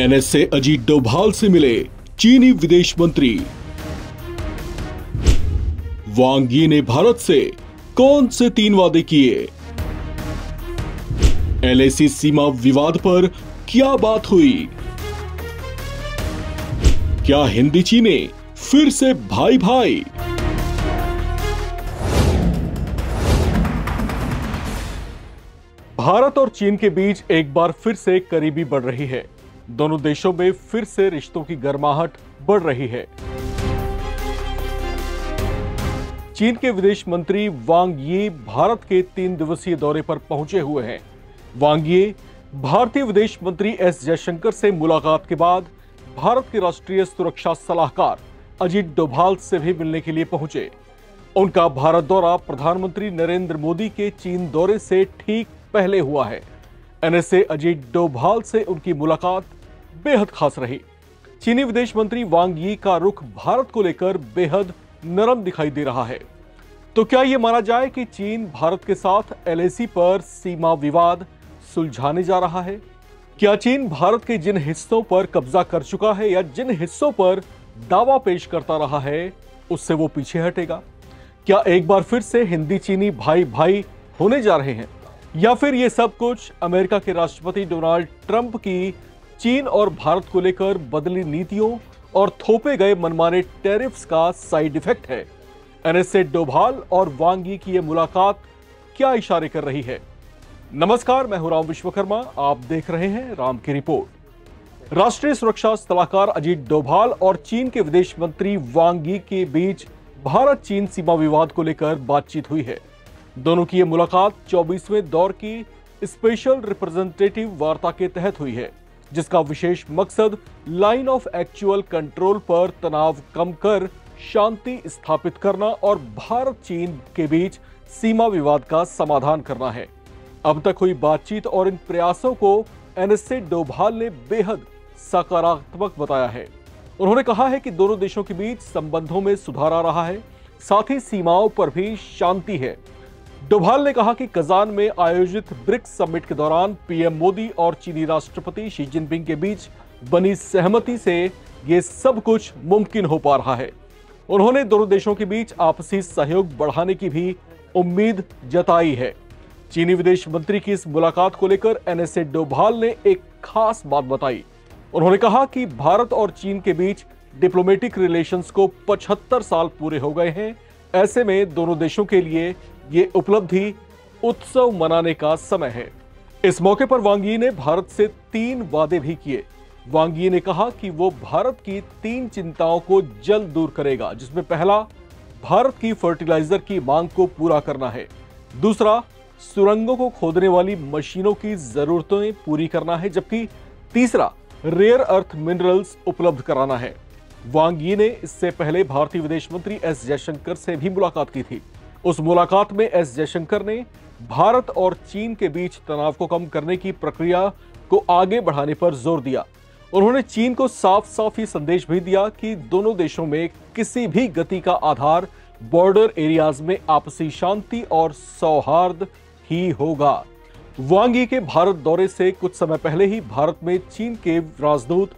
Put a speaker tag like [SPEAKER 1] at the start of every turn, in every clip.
[SPEAKER 1] NSA Ajit Doval से मिले चीनी विदेश मंत्री। वांग यी ने भारत से कौन से 3 वादे किए? एलएसी सीमा विवाद पर क्या बात हुई? क्या हिंदी चीनी फिर से भाई भाई? भारत और चीन के बीच एक बार फिर से करीबी बढ़ रही है। दोनों देशों में फिर से रिश्तों की गर्माहट बढ़ रही है। चीन के विदेश मंत्री वांग यी भारत के 3 दिवसीय दौरे पर पहुंचे हुए हैं। वांग यी भारतीय विदेश मंत्री एस जयशंकर से मुलाकात के बाद भारत के राष्ट्रीय सुरक्षा सलाहकार अजीत डोभाल से भी मिलने के लिए पहुंचे। उनका भारत दौरा प्रधानमंत्री नरेंद्र मोदी के चीन दौरे से ठीक पहले हुआ है। एनएसए अजीत डोभाल से उनकी मुलाकात बेहद खास रही। चीनी विदेश मंत्री वांग यी का रुख भारत को लेकर बेहद नरम दिखाई दे रहा है। तो क्या यह माना जाए कि चीन भारत के साथ एलएसी पर सीमा विवाद सुलझाने जा रहा है? क्या चीन भारत के जिन हिस्सों पर कब्जा कर चुका है या जिन हिस्सों पर दावा पेश करता रहा है उससे वो पीछे हटेगा? क्या एक बार फिर से हिंदी चीनी भाई भाई होने जा रहे हैं, या फिर ये सब कुछ अमेरिका के राष्ट्रपति डोनाल्ड ट्रंप की चीन और भारत को लेकर बदली नीतियों और थोपे गए मनमाने टैरिफ्स का साइड इफेक्ट है? एनएसए डोभाल और वांग यी की यह मुलाकात क्या इशारे कर रही है? नमस्कार, मैं हूं राम विश्वकर्मा। आप देख रहे हैं राम की रिपोर्ट। राष्ट्रीय सुरक्षा सलाहकार अजीत डोभाल और चीन के विदेश मंत्री वांग यी के बीच भारत चीन सीमा विवाद को लेकर बातचीत हुई है। दोनों की यह मुलाकात 24वें दौर की स्पेशल रिप्रेजेंटेटिव वार्ता के तहत हुई है, जिसका विशेष मकसद लाइन ऑफ एक्चुअल कंट्रोल पर तनाव कम कर शांति स्थापित करना और भारत चीन के बीच सीमा विवाद का समाधान करना है। अब तक हुई बातचीत और इन प्रयासों को एनएसए डोभाल ने बेहद सकारात्मक बताया है। उन्होंने कहा है कि दोनों देशों के बीच संबंधों में सुधार आ रहा है, साथ ही सीमाओं पर भी शांति है। डोभाल ने कहा कि कजान में आयोजित ब्रिक्स समिट के दौरान पीएम मोदी और चीनी राष्ट्रपति शी जिनपिंग के बीच बनी सहमति से ये सब कुछ मुमकिन हो पा रहा है। उन्होंने दोनों देशों के बीच आपसी सहयोग बढ़ाने की भी उम्मीद जताई है। चीनी विदेश मंत्री की इस मुलाकात को लेकर एनएसए डोभाल ने एक खास बात बताई। उन्होंने कहा कि भारत और चीन के बीच डिप्लोमेटिक रिलेशंस को 75 साल पूरे हो गए हैं। ऐसे में दोनों देशों के लिए ये उपलब्धि उत्सव मनाने का समय है। इस मौके पर वांग यी ने भारत से 3 वादे भी किए। वांग यी ने कहा कि वो भारत की 3 चिंताओं को जल्द दूर करेगा, जिसमें पहला, भारत की फर्टिलाइजर की मांग को पूरा करना है। दूसरा, सुरंगों को खोदने वाली मशीनों की जरूरतें पूरी करना है, जबकि तीसरा, रेयर अर्थ मिनरल्स उपलब्ध कराना है। वांग यी ने इससे पहले भारतीय विदेश मंत्री एस जयशंकर से भी मुलाकात की थी। उस मुलाकात में एस जयशंकर ने भारत और चीन के बीच तनाव को कम करने की प्रक्रिया को आगे बढ़ाने पर जोर दिया। उन्होंने चीन को साफ साफ ही संदेश भी दिया कि दोनों देशों में किसी भी गति का आधार बॉर्डर एरियाज में आपसी शांति और सौहार्द ही होगा। वांग यी के भारत दौरे से कुछ समय पहले ही भारत में चीन के राजदूत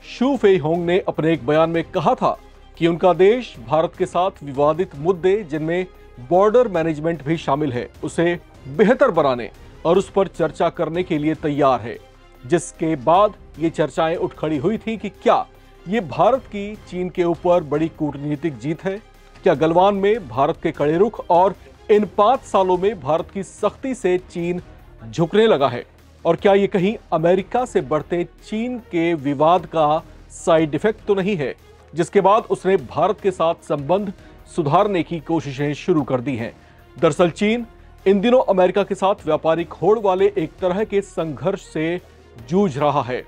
[SPEAKER 1] शू फेइहोंग ने अपने एक बयान में कहा था कि उनका देश भारत के साथ विवादित मुद्दे, जिनमें बॉर्डर मैनेजमेंट भी शामिल है, उसे बेहतर बनाने और उस पर चर्चा करने के लिए तैयार है। जिसके बाद ये चर्चाएं उठ खड़ी हुई थी कि क्या ये भारत की चीन के ऊपर बड़ी कूटनीतिक जीत है? क्या गलवान में भारत के कड़े रुख और इन 5 सालों में भारत की सख्ती से चीन झुकने लगा है? और क्या ये कहीं अमेरिका से बढ़ते चीन के विवाद का साइड इफेक्ट तो नहीं है, जिसके बाद उसने भारत के साथ संबंध सुधारने की कोशिशें शुरू कर दी हैं? दरअसल चीन इन दिनों अमेरिका के साथ व्यापारिक होड़ वाले एक तरह के संघर्ष से जूझ रहा है।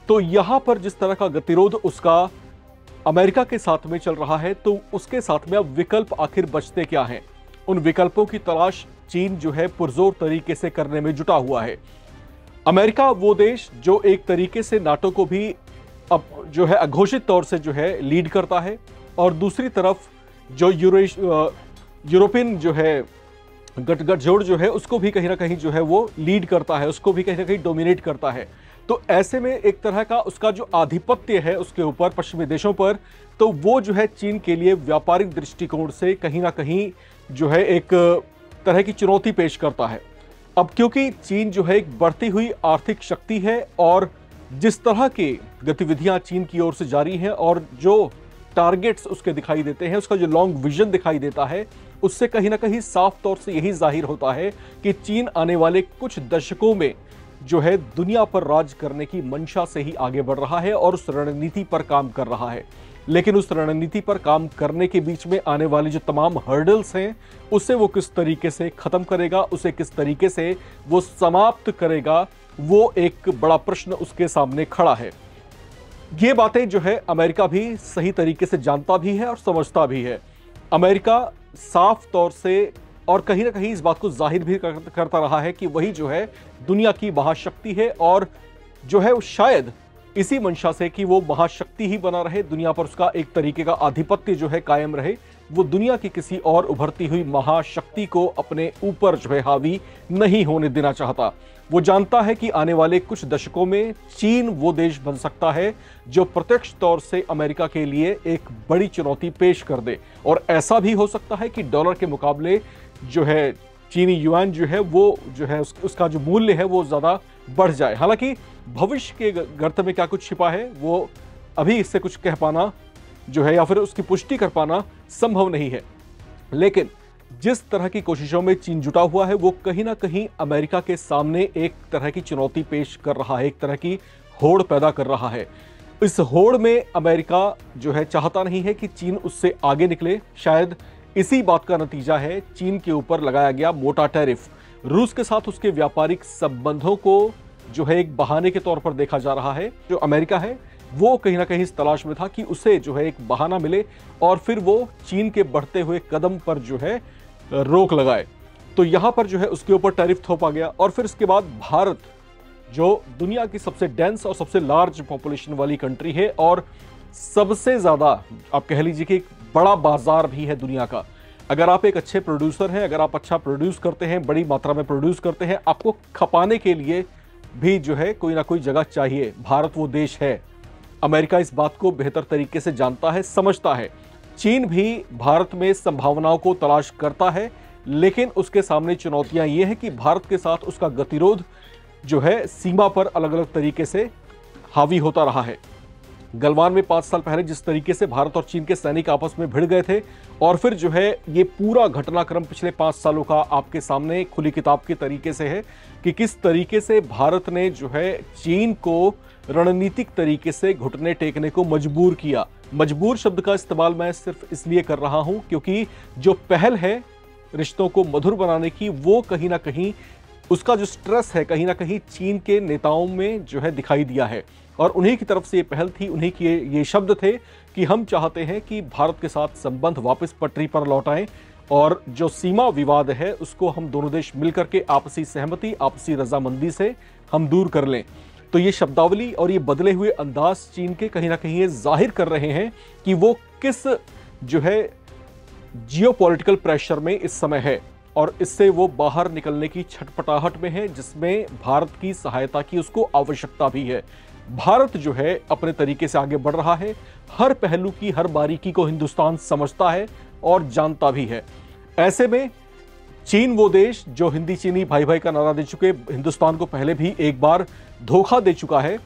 [SPEAKER 1] तो यहां पर जिस तरह का गतिरोध उसका अमेरिका के साथ में चल रहा है, तो उसके साथ में अब विकल्प आखिर बचते क्या हैं? उन विकल्पों की तलाश चीन जो है पुरजोर तरीके से करने में जुटा हुआ है। अमेरिका वो देश जो एक तरीके से नाटो को भी अब जो है अघोषित तौर से जो है लीड करता है, और दूसरी तरफ जो यूरोपियन जो है गठजोड़ जो है उसको भी कहीं ना कहीं जो है वो लीड करता है, उसको भी कहीं ना कहीं डोमिनेट करता है। तो ऐसे में एक तरह का उसका जो आधिपत्य है उसके ऊपर पश्चिमी देशों पर, तो वो जो है चीन के लिए व्यापारिक दृष्टिकोण से कहीं ना कहीं जो है एक तरह की चुनौती पेश करता है। अब क्योंकि चीन जो है एक बढ़ती हुई आर्थिक शक्ति है और जिस तरह की गतिविधियां चीन की ओर से जारी हैं और जो टारगेट्स उसके दिखाई देते हैं, उसका जो लॉन्ग विजन दिखाई देता है, उससे कहीं ना कहीं साफ तौर से यही जाहिर होता है कि चीन आने वाले कुछ दशकों में जो है दुनिया पर राज करने की मंशा से ही आगे बढ़ रहा है और उस रणनीति पर काम कर रहा है। लेकिन उस रणनीति पर काम करने के बीच में आने वाली जो तमाम हर्डल्स हैं, उसे वो किस तरीके से खत्म करेगा, उसे किस तरीके से वो समाप्त करेगा, वो एक बड़ा प्रश्न उसके सामने खड़ा है। ये बातें जो है अमेरिका भी सही तरीके से जानता भी है और समझता भी है। अमेरिका साफ तौर से और कहीं ना कहीं इस बात को जाहिर भी करता रहा है कि वही जो है दुनिया की महाशक्ति है और जो है शायद इसी मंशा से कि वो महाशक्ति ही बना रहे, दुनिया पर उसका एक तरीके का आधिपत्य जो है कायम रहे, वो दुनिया की किसी और उभरती हुई महाशक्ति को अपने ऊपर जो है हावी नहीं होने देना चाहता। वो जानता है कि आने वाले कुछ दशकों में चीन वो देश बन सकता है जो प्रत्यक्ष तौर से अमेरिका के लिए एक बड़ी चुनौती पेश कर दे, और ऐसा भी हो सकता है कि डॉलर के मुकाबले जो है चीनी युआन जो है वो जो है उसका जो मूल्य है वो ज्यादा बढ़ जाए। हालांकि भविष्य के गर्त में क्या कुछ छिपा है वो अभी इससे कुछ कह पाना जो है या फिर उसकी पुष्टि कर पाना संभव नहीं है। लेकिन जिस तरह की कोशिशों में चीन जुटा हुआ है वो कहीं ना कहीं अमेरिका के सामने एक तरह की चुनौती पेश कर रहा है, एक तरह की होड़ पैदा कर रहा है। इस होड़ में अमेरिका जो है चाहता नहीं है कि चीन उससे आगे निकले। शायद इसी बात का नतीजा है चीन के ऊपर लगाया गया मोटा टैरिफ। रूस के साथ उसके व्यापारिक संबंधों को जो है एक बहाने के तौर पर देखा जा रहा है। जो अमेरिका है वो कहीं ना कहीं इस तलाश में था कि उसे जो है एक बहाना मिले और फिर वो चीन के बढ़ते हुए कदम पर जो है रोक लगाए। तो यहां पर जो है उसके ऊपर टैरिफ थोपा गया और फिर इसके बाद भारत जो दुनिया की सबसे डेंस और सबसे लार्ज पॉपुलेशन वाली कंट्री है और सबसे ज्यादा आप कह लीजिए कि एक बड़ा बाजार भी है दुनिया का। अगर आप एक अच्छे प्रोड्यूसर हैं, अगर आप अच्छा प्रोड्यूस करते हैं, बड़ी मात्रा में प्रोड्यूस करते हैं, आपको खपाने के लिए भी जो है कोई ना कोई जगह चाहिए। भारत वो देश है। अमेरिका इस बात को बेहतर तरीके से जानता है, समझता है। चीन भी भारत में संभावनाओं को तलाश करता है, लेकिन उसके सामने चुनौतियां ये हैं कि भारत के साथ उसका गतिरोध जो है सीमा पर अलग अलग तरीके से हावी होता रहा है। गलवान में 5 साल पहले जिस तरीके से भारत और चीन के सैनिक आपस में भिड़ गए थे और फिर जो है ये पूरा घटनाक्रम पिछले 5 सालों का आपके सामने खुली किताब के तरीके से है कि किस तरीके से भारत ने जो है चीन को रणनीतिक तरीके से घुटने टेकने को मजबूर किया। मजबूर शब्द का इस्तेमाल मैं सिर्फ इसलिए कर रहा हूं क्योंकि जो पहल है रिश्तों को मधुर बनाने की वो कहीं ना कहीं उसका जो स्ट्रेस है कहीं ना कहीं चीन के नेताओं में जो है दिखाई दिया है और उन्हीं की तरफ से ये पहल थी, उन्हीं के ये शब्द थे कि हम चाहते हैं कि भारत के साथ संबंध वापस पटरी पर लौटाएं और जो सीमा विवाद है उसको हम दोनों देश मिलकर के आपसी सहमति, आपसी रजामंदी से हम दूर कर लें। तो ये शब्दावली और ये बदले हुए अंदाज चीन के कहीं ना कहीं ये जाहिर कर रहे हैं कि वो किस जो है जियोपॉलिटिकल प्रेशर में इस समय है और इससे वो बाहर निकलने की छटपटाहट में है, जिसमें भारत की सहायता की उसको आवश्यकता भी है। भारत जो है अपने तरीके से आगे बढ़ रहा है, हर पहलू की हर बारीकी को हिंदुस्तान समझता है और जानता भी है। ऐसे में चीन वो देश जो हिंदी चीनी भाई भाई का नारा दे चुके, हिंदुस्तान को पहले भी एक बार धोखा दे चुका है,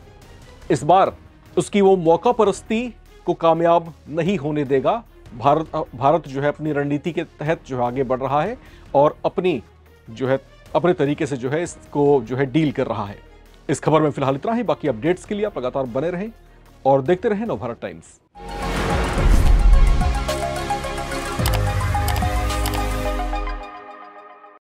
[SPEAKER 1] इस बार उसकी वो मौका परस्ती को कामयाब नहीं होने देगा। भारत जो है अपनी रणनीति के तहत जो है आगे बढ़ रहा है और अपनी जो है अपने तरीके से जो है इसको जो है डील कर रहा है। इस खबर में फिलहाल इतना ही। बाकी अपडेट्स के लिए आप लगातार बने रहें और देखते रहें नवभारत टाइम्स।